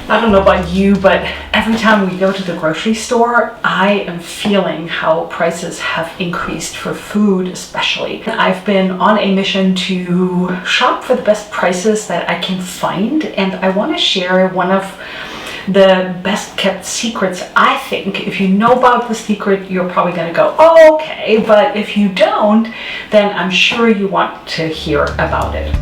I don't know about you, but every time we go to the grocery store, I am feeling how prices have increased for food especially. I've been on a mission to shop for the best prices that I can find, and I want to share one of the best kept secrets. I think if you know about the secret, you're probably going to go, oh, okay, but if you don't, then I'm sure you want to hear about it.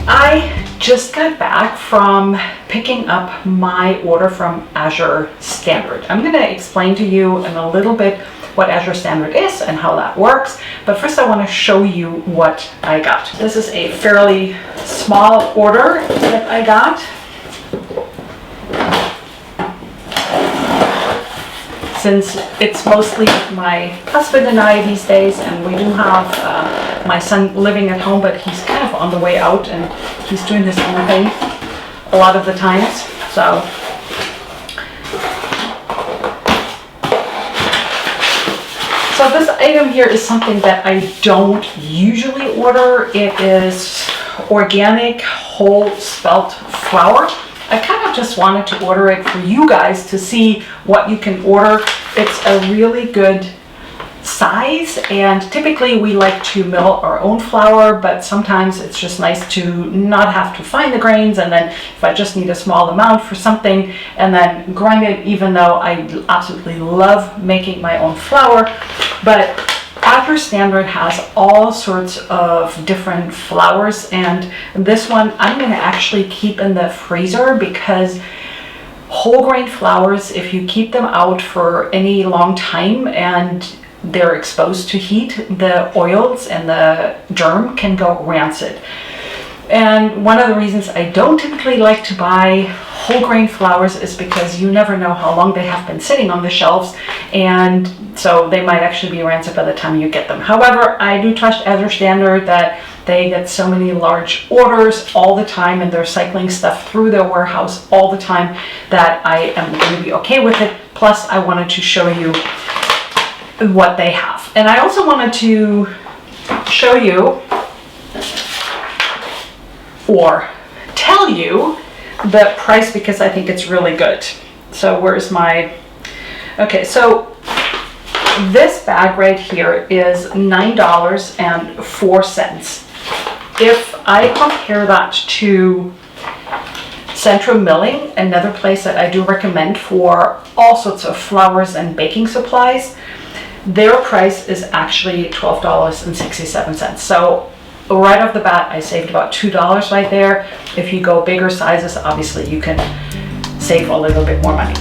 I just got back from picking up my order from Azure Standard. I'm going to explain to you in a little bit what Azure Standard is and how that works, but first I want to show you what I got. This is a fairly small order that I got. Since it's mostly my husband and I these days, and we do have my son living at home, but he's kind of on the way out and he's doing his own thing a lot of the times. So this item here is something that I don't usually order. It is organic whole spelt flour. I kind of just wanted to order it for you guys to see what you can order. It's a really good size, and typically we like to mill our own flour, but sometimes it's just nice to not have to find the grains, and then if I just need a small amount for something and then grind it, even though I absolutely love making my own flour. But Azure Standard has all sorts of different flours, and this one I'm going to actually keep in the freezer because whole grain flours, if you keep them out for any long time and they're exposed to heat, the oils and the germ can go rancid. And one of the reasons I don't typically like to buy whole grain flours is because you never know how long they have been sitting on the shelves, and so they might actually be rancid by the time you get them. However, I do trust Azure Standard that they get so many large orders all the time and they're cycling stuff through their warehouse all the time that I am going to be okay with it. Plus, I wanted to show you what they have. And I also wanted to show you or tell you the price because I think it's really good. So where's my, okay, so this bag right here is $9.04. If I compare that to Central Milling, another place that I do recommend for all sorts of flours and baking supplies, their price is actually $12.67. So right off the bat, I saved about $2 right there. If you go bigger sizes, obviously you can save a little bit more money.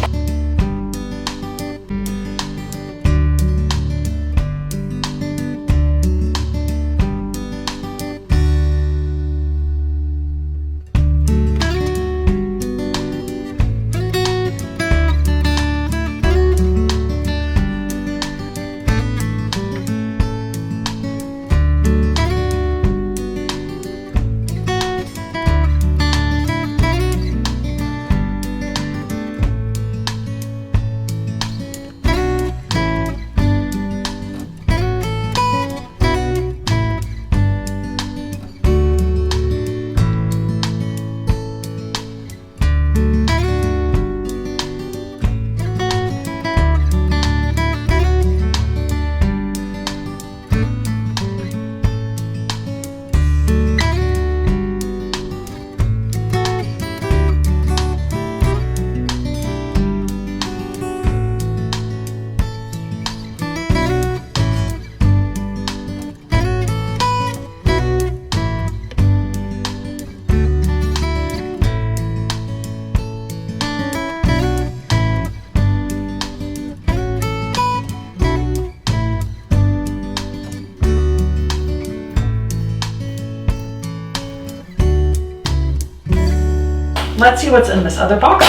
Let's see what's in this other box.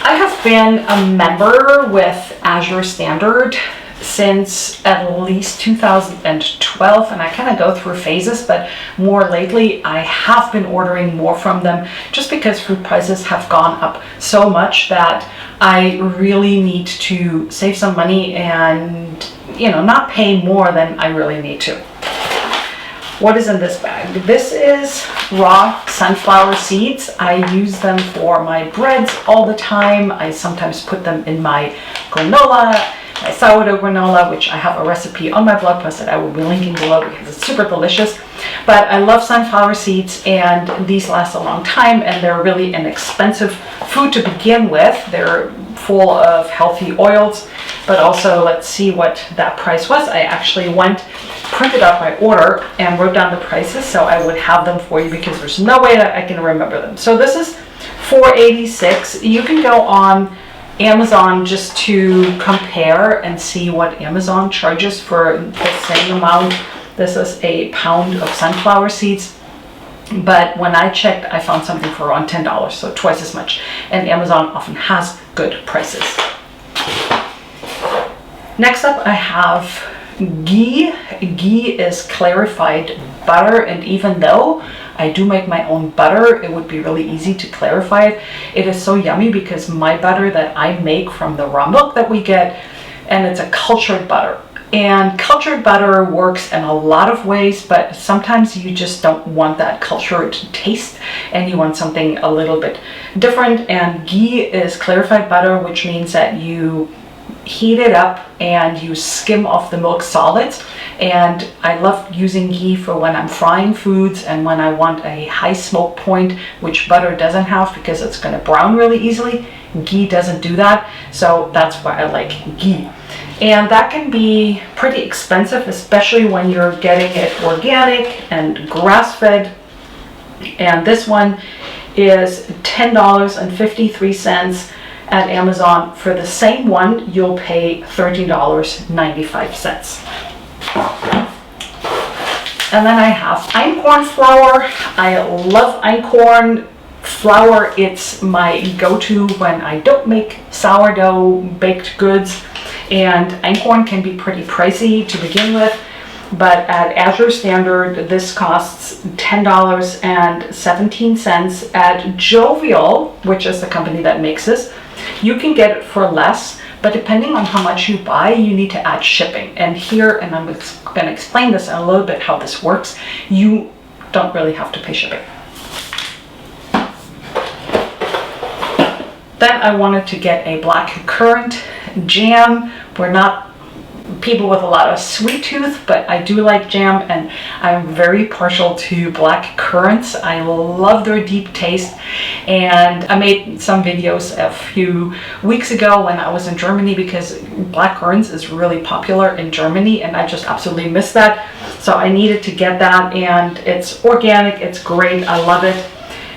I have been a member with Azure Standard since at least 2012, and I kind of go through phases, but more lately I have been ordering more from them just because food prices have gone up so much that I really need to save some money and, you know, not pay more than I really need to. What is in this bag? This is raw sunflower seeds. I use them for my breads all the time. I sometimes put them in my granola, my sourdough granola, which I have a recipe on my blog post that I will be linking below because it's super delicious. But I love sunflower seeds, and these last a long time, and they're really inexpensive food to begin with. They're full of healthy oils, but also let's see what that price was. I actually printed out my order and wrote down the prices so I would have them for you because there's no way that I can remember them. So this is $4.86. You can go on Amazon just to compare and see what Amazon charges for the same amount. This is a pound of sunflower seeds, but when I checked, I found something for around $10, so twice as much. And Amazon often has good prices. Next up, I have ghee. Ghee is clarified butter, and even though I do make my own butter, it would be really easy to clarify it. It is so yummy because my butter that I make from the raw milk that we get, and it's a cultured butter. And cultured butter works in a lot of ways, but sometimes you just don't want that cultured taste and you want something a little bit different. And ghee is clarified butter, which means that you heat it up and you skim off the milk solids. And I love using ghee for when I'm frying foods and when I want a high smoke point, which butter doesn't have because it's going to brown really easily. Ghee doesn't do that, so that's why I like ghee. And that can be pretty expensive, especially when you're getting it organic and grass-fed. And this one is $10.53 at Amazon. For the same one, you'll pay $13.95. And then I have einkorn flour. I love einkorn flour. It's my go-to when I don't make sourdough baked goods. And einkorn can be pretty pricey to begin with, but at Azure Standard, this costs $10.17. At Jovial, which is the company that makes this, you can get it for less, but depending on how much you buy, you need to add shipping. And here, and I'm going to explain this in a little bit how this works, you don't really have to pay shipping. Then I wanted to get a black currant jam. We're not people with a lot of sweet tooth, but I do like jam, and I'm very partial to black currants. I love their deep taste, and I made some videos a few weeks ago when I was in Germany because black currants is really popular in Germany, and I just absolutely missed that. So I needed to get that, and it's organic, it's great, I love it.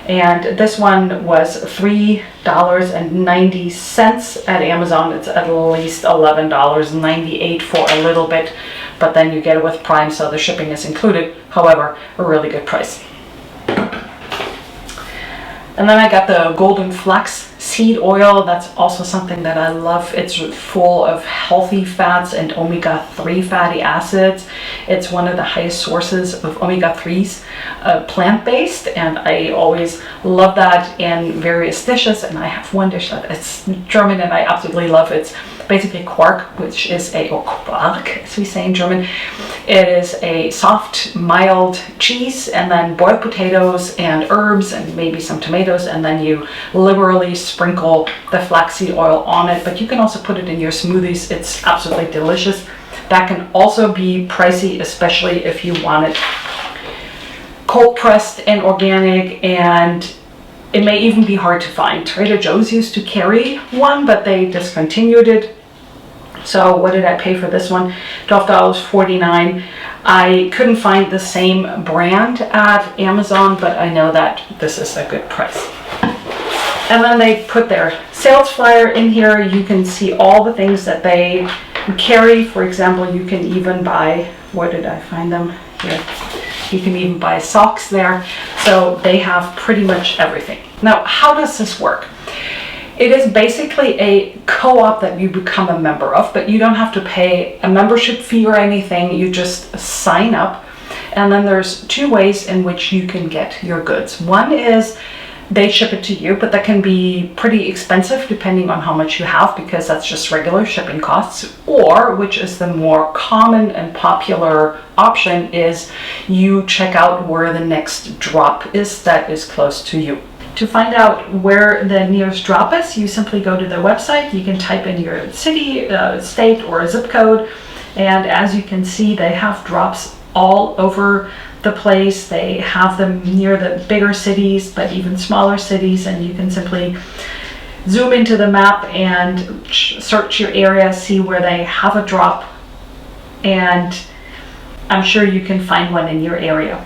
And this one was $3.90 at Amazon. It's at least $11.98 for a little bit, but then you get it with Prime, so the shipping is included. However, a really good price. And then I got the golden flax seed oil. That's also something that I love. It's full of healthy fats and omega-3 fatty acids. It's one of the highest sources of omega-3s, plant-based, and I always love that in various dishes. And I have one dish that it's German and I absolutely love. It's basically quark, which is or Quark, as we say in German. It is a soft, mild cheese, and then boiled potatoes and herbs and maybe some tomatoes, and then you liberally sprinkle the flaxseed oil on it. But you can also put it in your smoothies. It's absolutely delicious. That can also be pricey, especially if you want it cold pressed and organic, and it may even be hard to find. Trader Joe's used to carry one, but they discontinued it. So what did I pay for this one? $12.49. I couldn't find the same brand at Amazon, but I know that this is a good price. And then they put their sales flyer in here. You can see all the things that they carry. For example, you can even buy, where did I find them? Here. You can even buy socks there. So they have pretty much everything. Now, how does this work? It is basically a co-op that you become a member of, but you don't have to pay a membership fee or anything. You just sign up. And then there's two ways in which you can get your goods. One is they ship it to you, but that can be pretty expensive depending on how much you have, because that's just regular shipping costs. Or, which is the more common and popular option, is you check out where the next drop is that is close to you. To find out where the nearest drop is, you simply go to their website. You can type in your city, state, or zip code, and as you can see, they have drops all over the place. They have them near the bigger cities, but even smaller cities, and you can simply zoom into the map and search your area, see where they have a drop, and I'm sure you can find one in your area.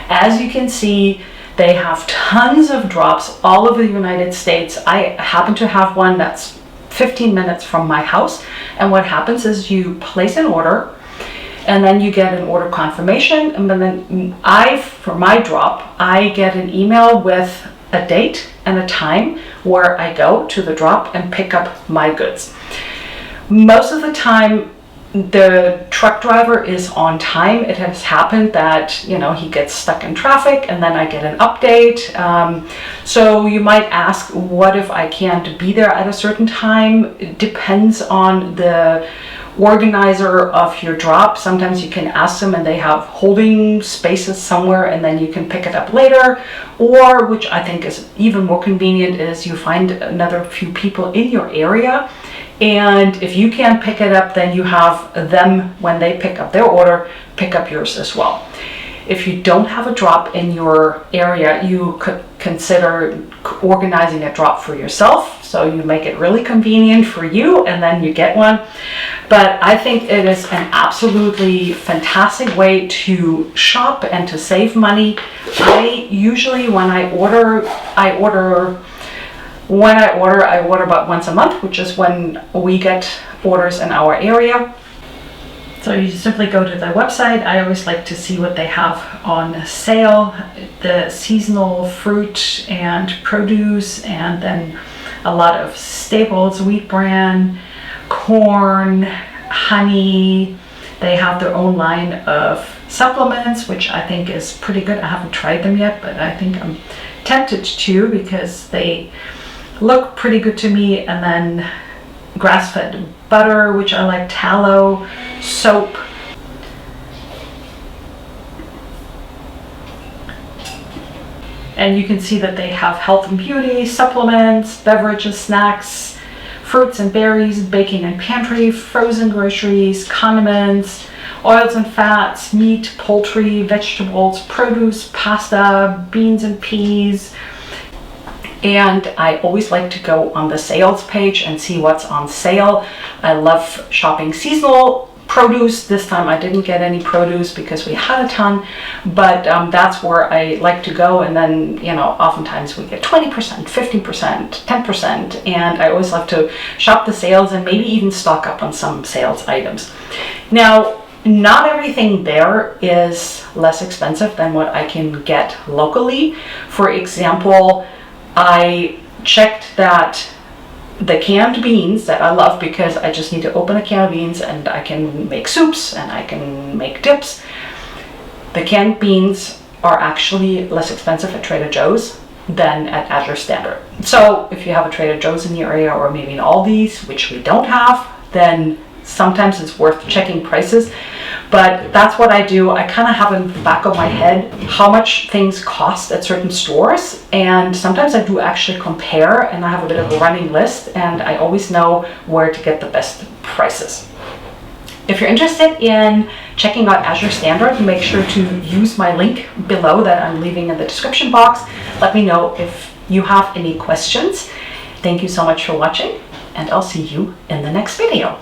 As you can see, they have tons of drops all over the United States. I happen to have one that's 15 minutes from my house, and what happens is you place an order, and then you get an order confirmation, and then for my drop, I get an email with a date and a time where I go to the drop and pick up my goods. Most of the time, the truck driver is on time. It has happened that, you know, he gets stuck in traffic and then I get an update. So you might ask, what if I can't be there at a certain time? It depends on the organizer of your drop. Sometimes you can ask them and they have holding spaces somewhere and then you can pick it up later. Or, which I think is even more convenient, is you find another few people in your area, and if you can't pick it up, then you have them, when they pick up their order, pick up yours as well. If you don't have a drop in your area, you could consider organizing a drop for yourself. So you make it really convenient for you and then you get one. But I think it is an absolutely fantastic way to shop and to save money. I usually, when I order about once a month, which is when we get orders in our area. So you simply go to their website. I always like to see what they have on sale, the seasonal fruit and produce, and then a lot of staples, wheat bran, corn, honey. They have their own line of supplements, which I think is pretty good. I haven't tried them yet, but I think I'm tempted to, because they look pretty good to me. And then grass-fed butter, which I like, tallow, soap. And you can see that they have health and beauty, supplements, beverages, snacks, fruits and berries, baking and pantry, frozen groceries, condiments, oils and fats, meat, poultry, vegetables, produce, pasta, beans and peas. And I always like to go on the sales page and see what's on sale. I love shopping seasonal produce. This time I didn't get any produce because we had a ton, but that's where I like to go. And then, you know, oftentimes we get 20%, 15%, 10%. And I always love to shop the sales and maybe even stock up on some sales items. Now, not everything there is less expensive than what I can get locally. For example, I checked that the canned beans that I love, because I just need to open a can of beans and I can make soups and I can make dips. The canned beans are actually less expensive at Trader Joe's than at Azure Standard. So if you have a Trader Joe's in your area, or maybe an Aldi's, which we don't have, then sometimes it's worth checking prices. But that's what I do. I kind of have in the back of my head how much things cost at certain stores, and sometimes I do actually compare, and I have a bit of a running list, and I always know where to get the best prices. If you're interested in checking out Azure Standard, make sure to use my link below that I'm leaving in the description box. Let me know if you have any questions. Thank you so much for watching, and I'll see you in the next video.